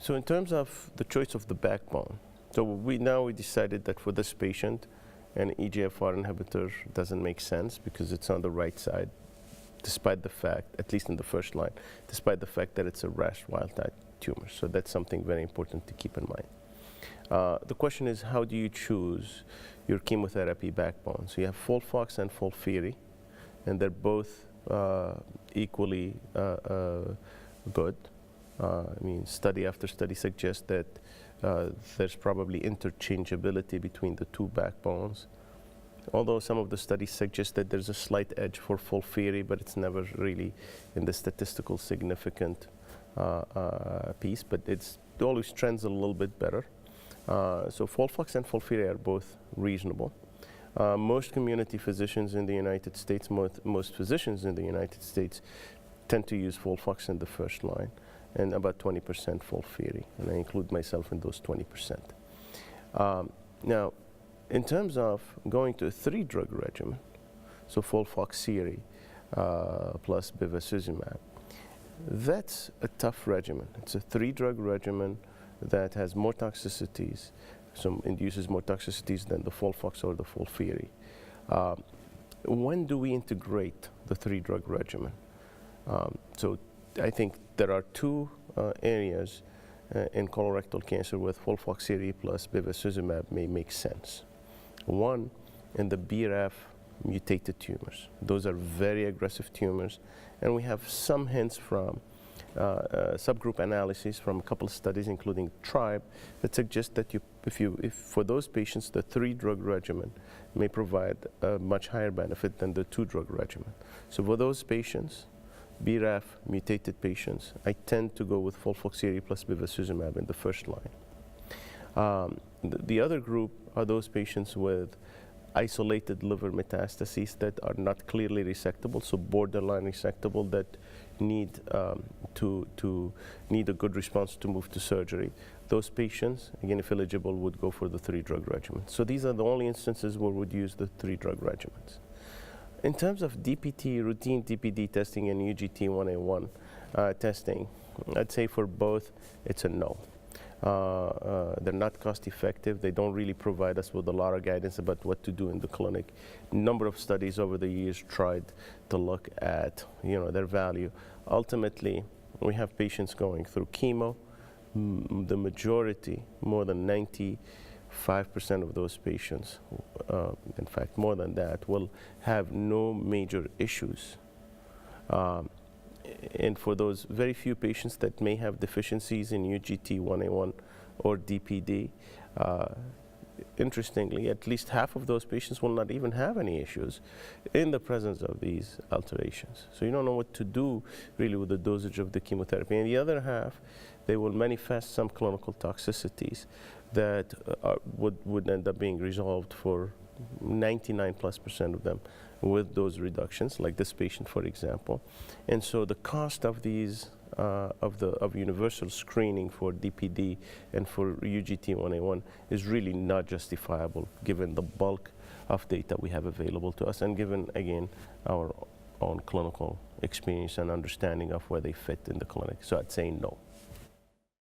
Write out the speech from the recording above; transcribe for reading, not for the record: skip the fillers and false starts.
So in terms of the choice of the backbone, so we decided that for this patient, an EGFR inhibitor doesn't make sense because it's on the right side, despite the fact, at least in the first line, despite the fact that it's a RAS wild-type tumor. So that's something very important to keep in mind. The question is, how do you choose your chemotherapy backbone? So you have FOLFOX and FOLFIRI, and they're both equally good. I mean, study after study suggests that there's probably interchangeability between the two backbones. Although some of the studies suggest that there's a slight edge for FOLFIRI, but it's never really in the statistical significant piece, but it always trends a little bit better. So FOLFOX and FOLFIRI are both reasonable. Most community physicians in the United States, most physicians in the United States tend to use FOLFOX in the first line, and about 20% FOLFIRI, and I include myself in those 20%. Now, in terms of going to a 3-drug regimen, so FOLFOXIRI plus bevacizumab, that's a tough regimen. It's a 3-drug regimen that has more toxicities, so induces more toxicities than the FOLFOX or the FOLFIRI. When do we integrate the 3-drug regimen? So I think there are two areas in colorectal cancer with FOLFOXIRI plus bevacizumab may make sense. One, in the BRAF mutated tumors. Those are very aggressive tumors, and we have some hints from subgroup analyses from a couple of studies, including TRIBE, that suggest that if for those patients, the 3-drug regimen may provide a much higher benefit than the 2-drug regimen. So for those patients, BRAF mutated patients, I tend to go with FOLFOXIRI plus bevacizumab in the first line. The other group are those patients with isolated liver metastases that are not clearly resectable, so borderline resectable, that need need a good response to move to surgery. Those patients, again, if eligible, would go for the 3-drug regimen. So these are the only instances where we would use the 3-drug regimens. In terms of DPT, routine DPD testing and UGT1A1 testing, I'd say for both, it's a no. They're not cost effective. They don't really provide us with a lot of guidance about what to do in the clinic. A number of studies over the years tried to look at their value. Ultimately, we have patients going through chemo. The majority, more than 95% of those patients, in fact more than that, will have no major issues. And for those very few patients that may have deficiencies in UGT1A1 or DPD, interestingly, at least half of those patients will not even have any issues in the presence of these alterations. So you don't know what to do really with the dosage of the chemotherapy. And the other half, they will manifest some clinical toxicities that would end up being resolved for 99+% of them with dose reductions, like this patient, for example. And so the cost of these, of universal screening for DPD and for UGT1A1 is really not justifiable given the bulk of data we have available to us and given, again, our own clinical experience and understanding of where they fit in the clinic. So I'd say no.